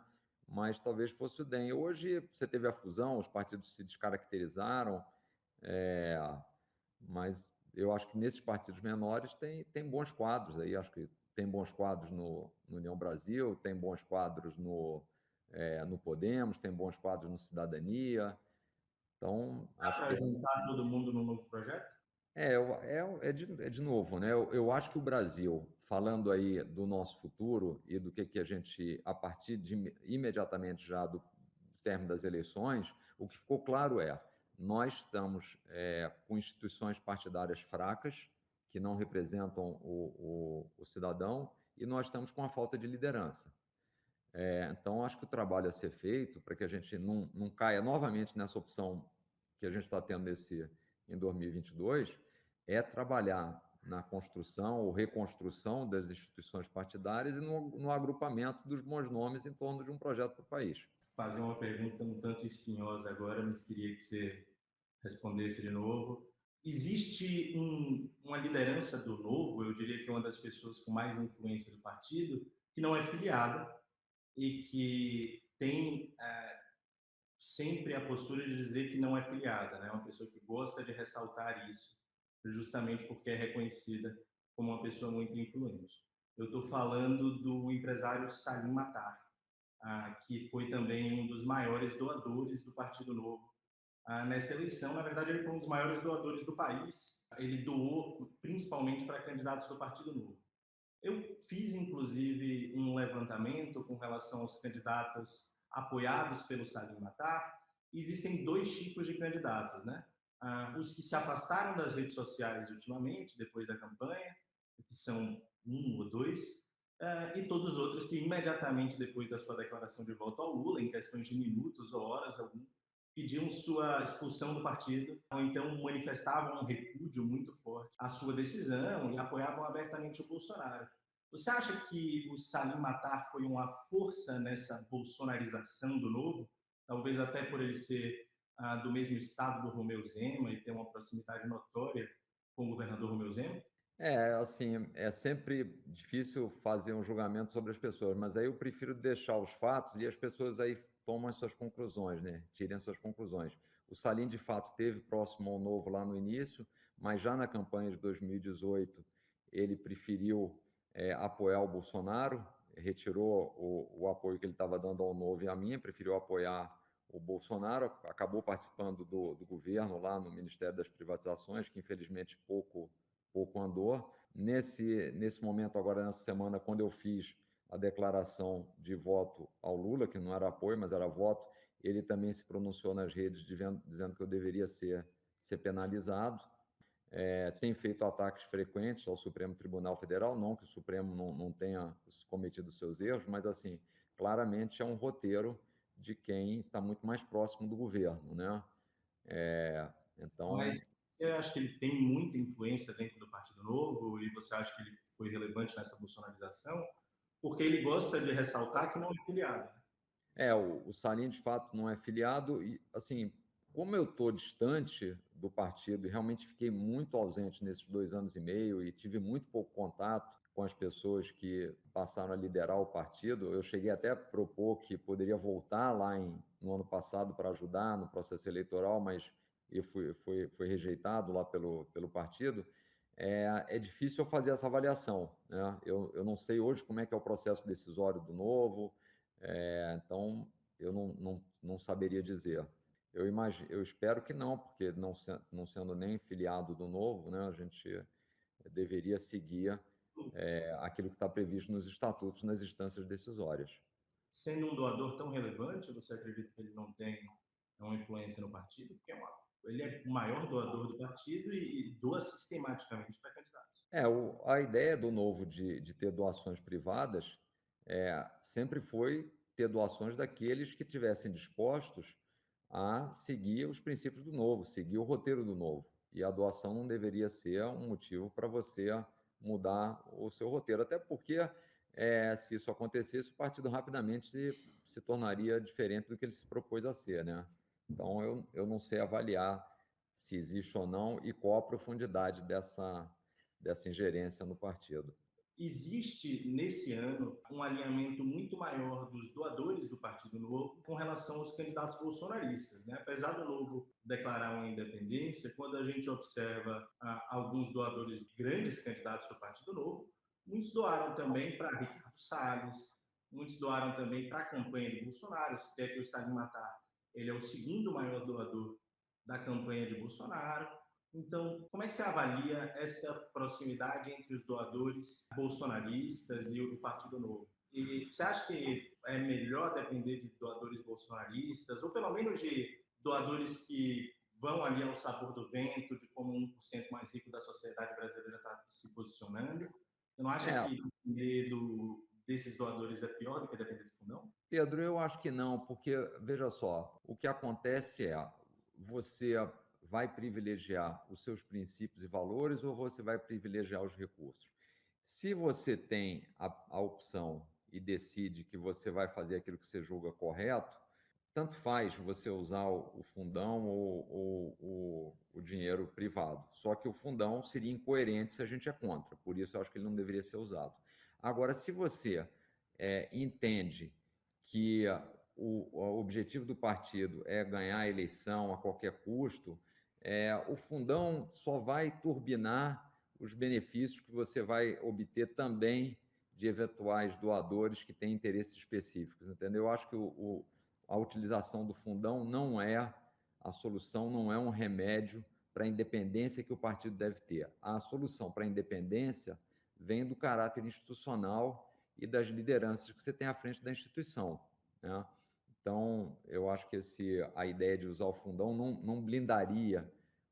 Mas talvez fosse o DEM. Hoje você teve a fusão, os partidos se descaracterizaram, é, mas eu acho que nesses partidos menores tem bons quadros aí, acho que tem bons quadros no União Brasil, tem bons quadros no Podemos, tem bons quadros no Cidadania. Então, Dá acho para que juntar todo mundo num novo projeto? de novo, né? Eu acho que o Brasil, falando aí do nosso futuro e do que a gente, a partir de imediatamente já do término das eleições, o que ficou claro nós estamos com instituições partidárias fracas, que não representam o cidadão, e nós estamos com a falta de liderança. Então, acho que o trabalho a ser feito para que a gente não caia novamente nessa opção que a gente está tendo em 2022 é trabalhar na construção ou reconstrução das instituições partidárias e no agrupamento dos bons nomes em torno de um projeto para o país. Fazer uma pergunta um tanto espinhosa agora, mas queria que você respondesse de novo. Existe uma liderança do Novo, eu diria que é uma das pessoas com mais influência do partido, que não é filiada e que tem sempre a postura de dizer que não é filiada, né? Uma pessoa que gosta de ressaltar isso, justamente porque é reconhecida como uma pessoa muito influente. Eu estou falando do empresário Salim Matar, que foi também um dos maiores doadores do Partido Novo nessa eleição. Na verdade, ele foi um dos maiores doadores do país. Ele doou principalmente para candidatos do Partido Novo. Eu fiz, inclusive, um levantamento com relação aos candidatos apoiados pelo Salim Matar existem dois tipos de candidatos, né? Os que se afastaram das redes sociais ultimamente, depois da campanha, que são um ou dois, e todos os outros que imediatamente depois da sua declaração de voto ao Lula, em questões de minutos ou horas, algum, pediam sua expulsão do partido, ou então manifestavam um repúdio muito forte à sua decisão e apoiavam abertamente o Bolsonaro. Você acha que o Salim Matar foi uma força nessa bolsonarização do Novo? Talvez até por ele ser do mesmo estado do Romeu Zema e ter uma proximidade notória com o governador Romeu Zema? Assim, é sempre difícil fazer um julgamento sobre as pessoas, mas aí eu prefiro deixar os fatos e as pessoas aí tomam as suas conclusões, né? Tirem as suas conclusões. O Salim, de fato, teve próximo ao Novo lá no início, mas já na campanha de 2018 ele preferiu apoiar o Bolsonaro, retirou o apoio que ele estava dando ao Novo e a mim, preferiu apoiar o Bolsonaro, acabou participando do governo lá no Ministério das Privatizações, que infelizmente pouco andou. Nesse momento, agora nessa semana, quando eu fiz a declaração de voto ao Lula, que não era apoio, mas era voto, ele também se pronunciou nas redes dizendo que eu deveria ser penalizado. Tem feito ataques frequentes ao Supremo Tribunal Federal, não que o Supremo não tenha cometido seus erros, mas assim, claramente é um roteiro de quem está muito mais próximo do governo, né? Então, Mas você acha que ele tem muita influência dentro do Partido Novo e você acha que ele foi relevante nessa bolsonarização? Porque ele gosta de ressaltar que não é filiado, né? o Salim, de fato, não é filiado e, assim, como eu estou distante do partido e realmente fiquei muito ausente nesses 2 anos e meio e tive muito pouco contato com as pessoas que passaram a liderar o partido, eu cheguei até a propor que poderia voltar lá no ano passado para ajudar no processo eleitoral, mas eu fui rejeitado lá pelo partido. É difícil eu fazer essa avaliação, né? Eu não sei hoje como é que é o processo decisório do Novo, então, eu não saberia dizer. Eu espero que não, porque não sendo nem filiado do Novo, né, a gente deveria seguir aquilo que está previsto nos estatutos, nas instâncias decisórias. Sendo um doador tão relevante, você acredita que ele não tem uma influência no partido? Porque ele é o maior doador do partido e doa sistematicamente para candidatos. A ideia do Novo de ter doações privadas sempre foi ter doações daqueles que tivessem dispostos a seguir os princípios do Novo, seguir o roteiro do Novo. E a doação não deveria ser um motivo para você mudar o seu roteiro, até porque se isso acontecesse, o partido rapidamente se tornaria diferente do que ele se propôs a ser, né? Então, eu não sei avaliar se existe ou não e qual a profundidade dessa ingerência no partido. Existe, nesse ano, um alinhamento muito maior dos doadores do Partido Novo com relação aos candidatos bolsonaristas, né? Apesar do Novo declarar uma independência, quando a gente observa alguns doadores, grandes candidatos do Partido Novo, muitos doaram também para Ricardo Salles, muitos doaram também para a campanha de Bolsonaro. Se tem aqui o Salim Matar, ele é o segundo maior doador da campanha de Bolsonaro. Então, como é que você avalia essa proximidade entre os doadores bolsonaristas e o Partido Novo? E você acha que é melhor depender de doadores bolsonaristas, ou pelo menos de doadores que vão ali ao sabor do vento, de como 1% mais rico da sociedade brasileira está se posicionando? Você não acha É, que depender desses doadores é pior do que depender do fundão? Pedro, eu acho que não, porque, veja só, o que acontece você vai privilegiar os seus princípios e valores ou você vai privilegiar os recursos? Se você tem a opção e decide que você vai fazer aquilo que você julga correto, tanto faz você usar o fundão ou o dinheiro privado. Só que o fundão seria incoerente se a gente é contra, por isso eu acho que ele não deveria ser usado. Agora, se você entende que o objetivo do partido é ganhar a eleição a qualquer custo, o fundão só vai turbinar os benefícios que você vai obter também de eventuais doadores que têm interesses específicos, entendeu? Eu acho que a utilização do fundão não é a solução, não é um remédio para a independência que o partido deve ter. A solução para a independência vem do caráter institucional e das lideranças que você tem à frente da instituição, né? Então, eu acho que a ideia de usar o fundão não blindaria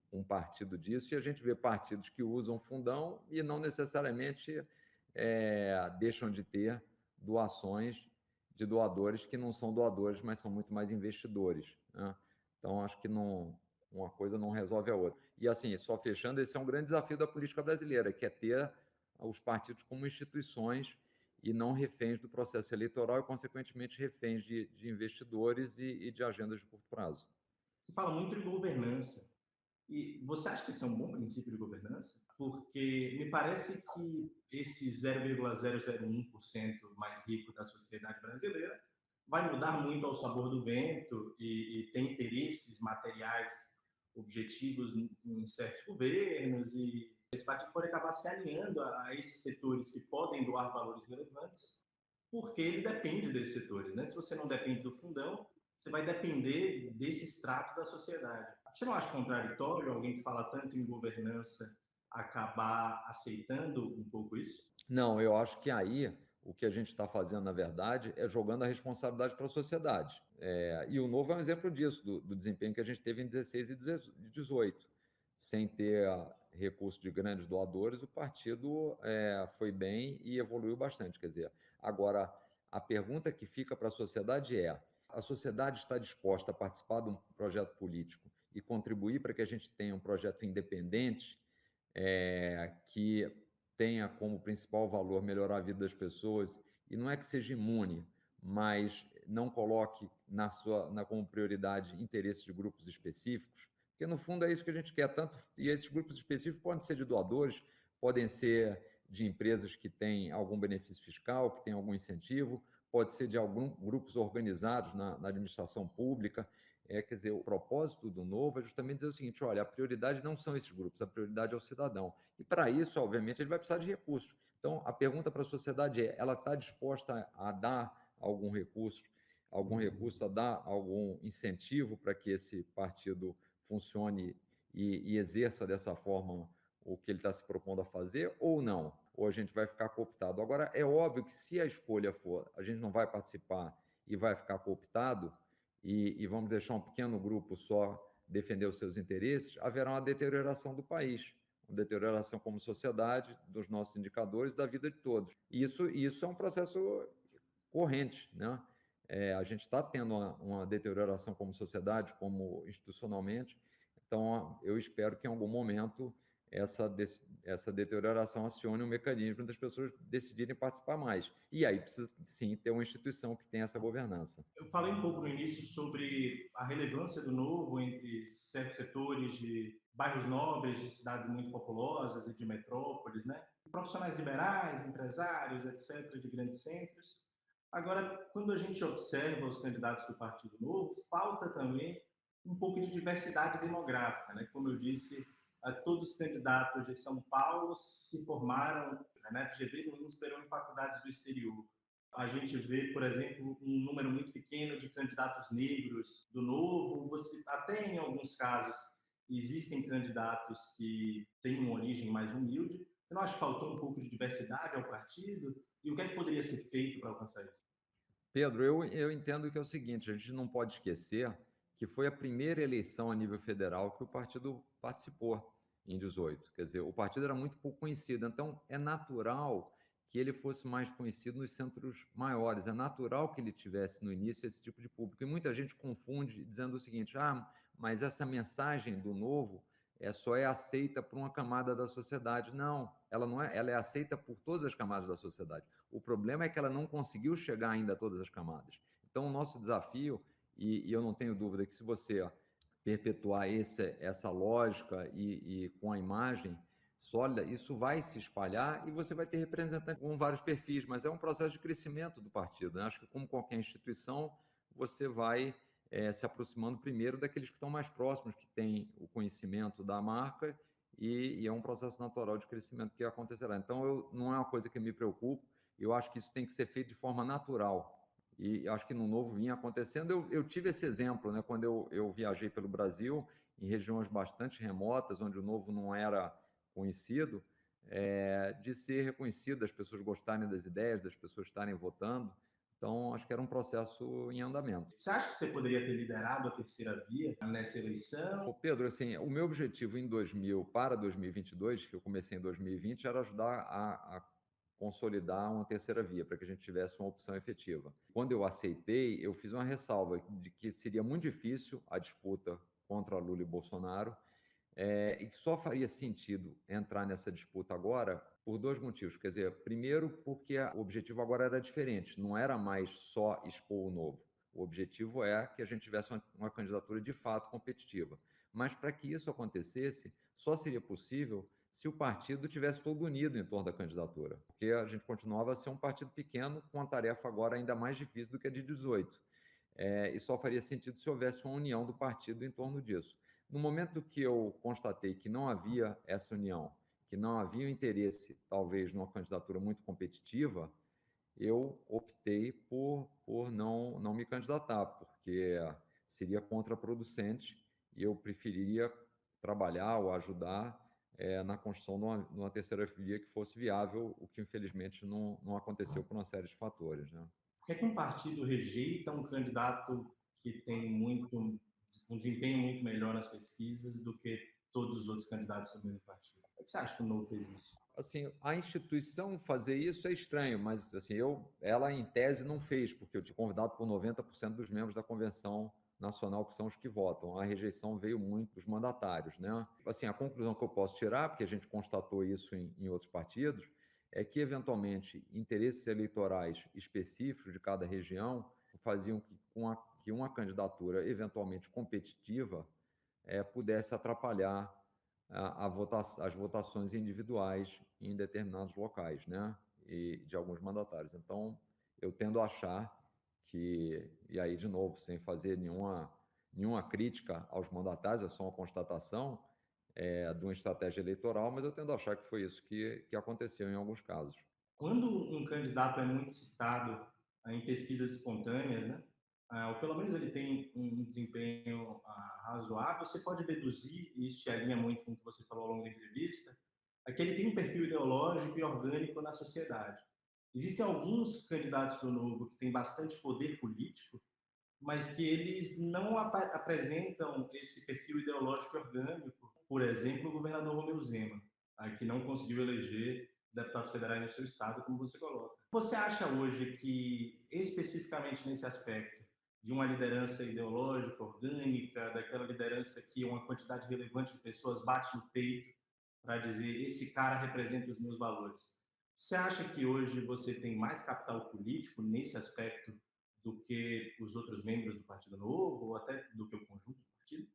um partido disso, e a gente vê partidos que usam fundão e não necessariamente deixam de ter doações de doadores que não são doadores, mas são muito mais investidores, né? Então, acho que uma coisa não resolve a outra. E, assim, só fechando, esse é um grande desafio da política brasileira, que é ter os partidos como instituições e não reféns do processo eleitoral e, consequentemente, reféns de investidores e de agendas de curto prazo. Você fala muito de governança. E você acha que esse é um bom princípio de governança? Porque me parece que esse 0,001% mais rico da sociedade brasileira vai mudar muito ao sabor do vento e tem interesses materiais objetivos em certos governos, e esse partido pode acabar se alinhando a esses setores que podem doar valores relevantes, porque ele depende desses setores, né? Se você não depende do fundão, você vai depender desse extrato da sociedade. Você não acha contraditório alguém que fala tanto em governança acabar aceitando um pouco isso? Não, eu acho que aí o que a gente está fazendo, na verdade, é jogando a responsabilidade para a sociedade. E o Novo é um exemplo disso, do desempenho que a gente teve em 16 e 18. Sem ter recurso de grandes doadores, o partido foi bem e evoluiu bastante. Quer dizer, agora, a pergunta que fica para a sociedade é: a sociedade está disposta a participar de um projeto político e contribuir para que a gente tenha um projeto independente, que tenha como principal valor melhorar a vida das pessoas, e não é que seja imune, mas não coloque como prioridade interesses de grupos específicos, porque no fundo é isso que a gente quer, tanto, e esses grupos específicos podem ser de doadores, podem ser de empresas que têm algum benefício fiscal, que têm algum incentivo, pode ser de alguns grupos organizados na administração pública. Quer dizer, o propósito do Novo é justamente dizer o seguinte: olha, a prioridade não são esses grupos, a prioridade é o cidadão. E para isso, obviamente, ele vai precisar de recursos. Então, a pergunta para a sociedade é: ela está disposta a dar algum recurso, a dar algum incentivo para que esse partido funcione e exerça dessa forma o que ele está se propondo a fazer, ou não? Ou a gente vai ficar cooptado? Agora, é óbvio que se a escolha for, a gente não vai participar e vai ficar cooptado, e vamos deixar um pequeno grupo só defender os seus interesses, haverá uma deterioração do país, uma deterioração como sociedade, dos nossos indicadores, da vida de todos. E isso é um processo corrente, né? A gente está tendo uma deterioração como sociedade, como institucionalmente, então eu espero que em algum momento essa deterioração acione um mecanismo das pessoas decidirem participar mais. E aí precisa, sim, ter uma instituição que tenha essa governança. Eu falei um pouco no início sobre a relevância do Novo entre certos setores de bairros nobres, de cidades muito populosas e de metrópoles, né? Profissionais liberais, empresários, etc., de grandes centros. Agora, quando a gente observa os candidatos do Partido Novo, falta também um pouco de diversidade demográfica, né? Como eu disse, todos os candidatos de São Paulo se formaram na FGV, no INSPER ou em faculdades do exterior. A gente vê, por exemplo, um número muito pequeno de candidatos negros do Novo. Até em alguns casos, existem candidatos que têm uma origem mais humilde. Você não acha que faltou um pouco de diversidade ao partido? E o que é que poderia ser feito para alcançar isso? Pedro, eu entendo que é o seguinte: a gente não pode esquecer que foi a primeira eleição a nível federal que o partido participou em 18. Quer dizer, o partido era muito pouco conhecido, então é natural que ele fosse mais conhecido nos centros maiores, é natural que ele tivesse no início esse tipo de público. E muita gente confunde dizendo o seguinte: mas essa mensagem do Novo só é aceita por uma camada da sociedade. Não, ela não é, ela é aceita por todas as camadas da sociedade. O problema é que ela não conseguiu chegar ainda a todas as camadas. Então, o nosso desafio, e eu não tenho dúvida que se você perpetuar essa lógica e com a imagem sólida, isso vai se espalhar e você vai ter representantes com vários perfis, mas é um processo de crescimento do partido, né? Acho que, como qualquer instituição, você vai se aproximando primeiro daqueles que estão mais próximos, que têm o conhecimento da marca, e é um processo natural de crescimento que acontecerá. Então, não é uma coisa que me preocupa, eu acho que isso tem que ser feito de forma natural. E acho que no Novo vinha acontecendo. Eu tive esse exemplo, né, quando eu viajei pelo Brasil, em regiões bastante remotas, onde o Novo não era conhecido, de ser reconhecido, das pessoas gostarem das ideias, das pessoas estarem votando. Então, acho que era um processo em andamento. Você acha que você poderia ter liderado a terceira via nessa eleição? Ô Pedro, assim, o meu objetivo em 2000 para 2022, que eu comecei em 2020, era ajudar a consolidar uma terceira via, para que a gente tivesse uma opção efetiva. Quando eu aceitei, eu fiz uma ressalva de que seria muito difícil a disputa contra Lula e Bolsonaro, e que só faria sentido entrar nessa disputa agora por dois motivos. Quer dizer, primeiro, porque o objetivo agora era diferente, não era mais só expor o novo. O objetivo é que a gente tivesse uma candidatura de fato competitiva. Mas para que isso acontecesse, só seria possível se o partido tivesse todo unido em torno da candidatura, porque a gente continuava a ser um partido pequeno com uma tarefa agora ainda mais difícil do que a de 18. E só faria sentido se houvesse uma união do partido em torno disso. No momento que eu constatei que não havia essa união, que não havia o interesse, talvez, numa candidatura muito competitiva, eu optei por não me candidatar, porque seria contraproducente e eu preferiria trabalhar ou ajudar na construção de uma terceira via que fosse viável, o que infelizmente não aconteceu por uma série de fatores, né? Por que um partido rejeita um candidato que tem um desempenho muito melhor nas pesquisas do que todos os outros candidatos do mesmo partido? Por que você acha que o Novo fez isso? Assim, a instituição fazer isso é estranho, mas assim, ela em tese não fez, porque eu tinha convidado por 90% dos membros da convenção nacional, que são os que votam. A rejeição veio muito dos mandatários, né? Assim, a conclusão que eu posso tirar, porque a gente constatou isso em outros partidos, é que eventualmente interesses eleitorais específicos de cada região faziam que uma candidatura eventualmente competitiva pudesse atrapalhar as votações individuais em determinados locais, né? E de alguns mandatários. Então, eu tendo a achar que, e aí, de novo, sem fazer nenhuma crítica aos mandatários, é só uma constatação de uma estratégia eleitoral, mas eu tendo a achar que foi isso que aconteceu em alguns casos. Quando um candidato é muito citado em pesquisas espontâneas, né? Ou pelo menos ele tem um desempenho razoável, você pode deduzir, e isso se alinha muito com o que você falou ao longo da entrevista, é que ele tem um perfil ideológico e orgânico na sociedade. Existem alguns candidatos do Novo que têm bastante poder político, mas que eles não apresentam esse perfil ideológico e orgânico. Por exemplo, o governador Romeu Zema, que não conseguiu eleger deputados federais no seu estado, como você coloca. Você acha hoje que, especificamente nesse aspecto, de uma liderança ideológica, orgânica, daquela liderança que uma quantidade relevante de pessoas bate no peito para dizer esse cara representa os meus valores? Você acha que hoje você tem mais capital político nesse aspecto do que os outros membros do Partido Novo, ou até do que o conjunto do partido?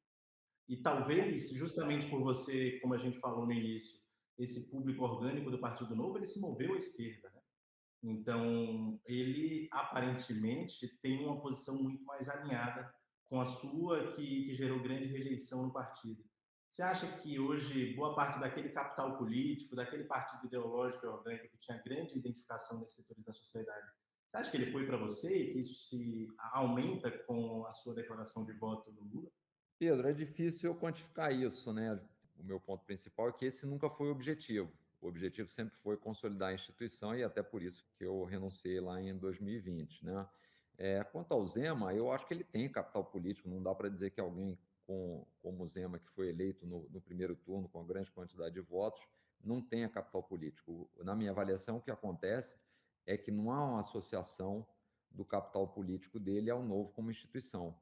E talvez, justamente por você, como a gente falou no início, esse público orgânico do Partido Novo, ele se moveu à esquerda, né? Então, ele aparentemente tem uma posição muito mais alinhada com a sua, que gerou grande rejeição no partido. Você acha que hoje boa parte daquele capital político, daquele partido ideológico e orgânico que tinha grande identificação nesses setores da sociedade, você acha que ele foi para você e que isso se aumenta com a sua declaração de voto no Lula? Pedro, é difícil eu quantificar isso, né? O meu ponto principal é que esse nunca foi o objetivo. O objetivo sempre foi consolidar a instituição e até por isso que eu renunciei lá em 2020, né? Quanto ao Zema, eu acho que ele tem capital político. Não dá para dizer que alguém como o Zema, que foi eleito no primeiro turno com uma grande quantidade de votos, não tenha capital político. Na minha avaliação, o que acontece é que não há uma associação do capital político dele ao Novo como instituição.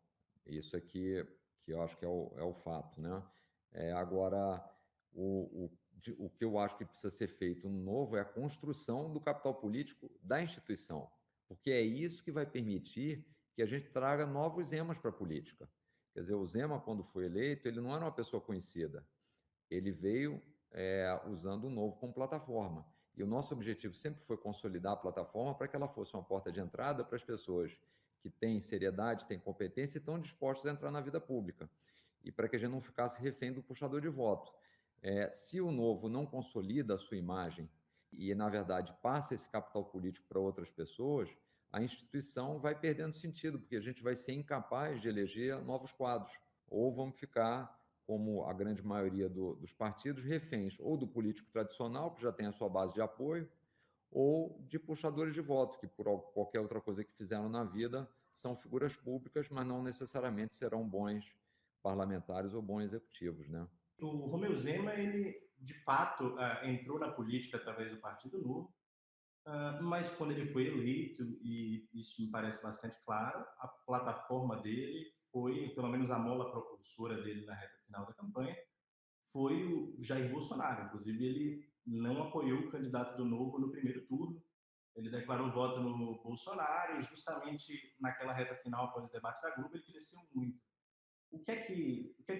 Isso aqui que eu acho que é o fato, né? Agora, o que eu acho que precisa ser feito no Novo é a construção do capital político da instituição, porque é isso que vai permitir que a gente traga novos Zemas para a política. Quer dizer, o Zema, quando foi eleito, ele não era uma pessoa conhecida, ele veio usando o Novo como plataforma. E o nosso objetivo sempre foi consolidar a plataforma para que ela fosse uma porta de entrada para as pessoas que têm seriedade, têm competência e estão dispostos a entrar na vida pública. E para que a gente não ficasse refém do puxador de voto. Se o Novo não consolida a sua imagem e, na verdade, passa esse capital político para outras pessoas, a instituição vai perdendo sentido, porque a gente vai ser incapaz de eleger novos quadros. Ou vamos ficar, como a grande maioria dos partidos, reféns ou do político tradicional, que já tem a sua base de apoio, ou de puxadores de voto, que qualquer outra coisa que fizeram na vida são figuras públicas, mas não necessariamente serão bons parlamentares ou bons executivos, né? O Romeu Zema, ele de fato entrou na política através do Partido Novo, mas quando ele foi eleito, e isso me parece bastante claro, a plataforma dele foi, pelo menos a mola propulsora dele na reta final da campanha, foi o Jair Bolsonaro. Inclusive, ele não apoiou o candidato do Novo no primeiro turno. Ele declarou voto no Bolsonaro e justamente naquela reta final, após o debate da Globo, ele cresceu muito. O que é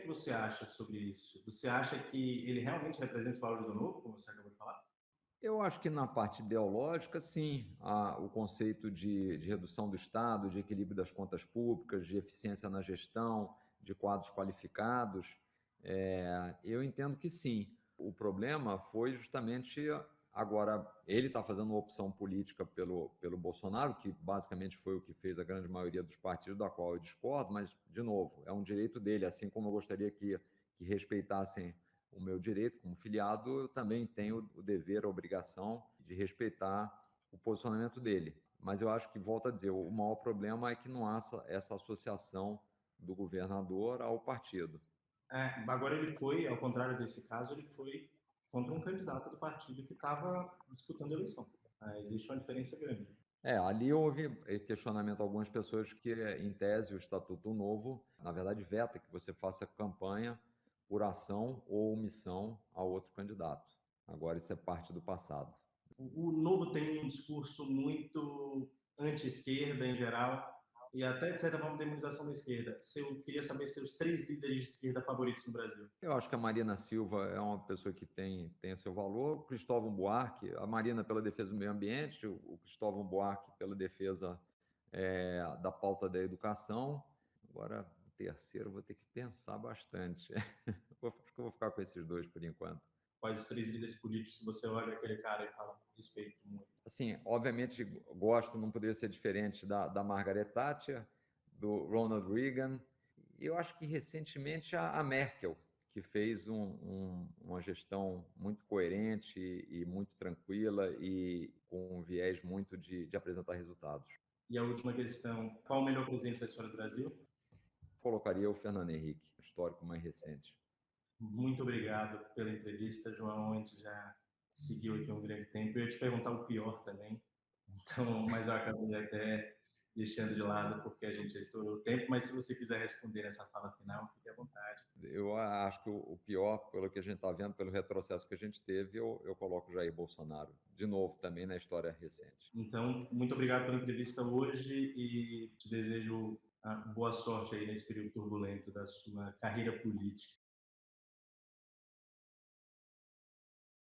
que você acha sobre isso? Você acha que ele realmente representa os valores do Novo, como você acabou de falar? Eu acho que na parte ideológica, sim, o conceito de redução do Estado, de equilíbrio das contas públicas, de eficiência na gestão, de quadros qualificados, eu entendo que sim. O problema foi justamente agora ele está fazendo uma opção política pelo Bolsonaro, que basicamente foi o que fez a grande maioria dos partidos, da qual eu discordo, mas, de novo, é um direito dele, assim como eu gostaria que respeitassem o meu direito como filiado, eu também tenho o dever, a obrigação de respeitar o posicionamento dele. Mas eu acho que, volto a dizer, o maior problema é que não há essa associação do governador ao partido. Agora ele foi, ao contrário desse caso, ele foi contra um candidato do partido que estava disputando a eleição. Existe uma diferença grande. Ali houve questionamento de algumas pessoas que, em tese, o Estatuto Novo, na verdade, veta que você faça campanha por ação ou omissão a outro candidato. Agora, isso é parte do passado. O Novo tem um discurso muito anti-esquerda em geral e até, de certa forma, demonização da esquerda. Eu queria saber seus três líderes de esquerda favoritos no Brasil. Eu acho que a Marina Silva é uma pessoa que tem seu valor. O Cristóvão Buarque, a Marina pela defesa do meio ambiente, o Cristóvão Buarque pela defesa da pauta da educação. Agora, o terceiro, eu vou ter que pensar bastante. Acho que eu vou ficar com esses dois por enquanto. Quais os três líderes políticos que você olha aquele cara e fala, respeito muito? Assim, obviamente, gosto, não poderia ser diferente da Margaret Thatcher, do Ronald Reagan, e eu acho que recentemente a Merkel, que fez uma gestão muito coerente e muito tranquila e com um viés muito de apresentar resultados. E a última questão, qual o melhor presidente da história do Brasil? Colocaria o Fernando Henrique, histórico mais recente. Muito obrigado pela entrevista, João. A gente já seguiu aqui um grande tempo. Eu ia te perguntar o pior também, então, mas eu acabei até deixando de lado porque a gente já estourou o tempo. Mas se você quiser responder essa fala final, fique à vontade. Eu acho que o pior, pelo que a gente está vendo, pelo retrocesso que a gente teve, eu coloco Jair Bolsonaro, de novo, também na história recente. Então, muito obrigado pela entrevista hoje e te desejo boa sorte aí nesse período turbulento da sua carreira política.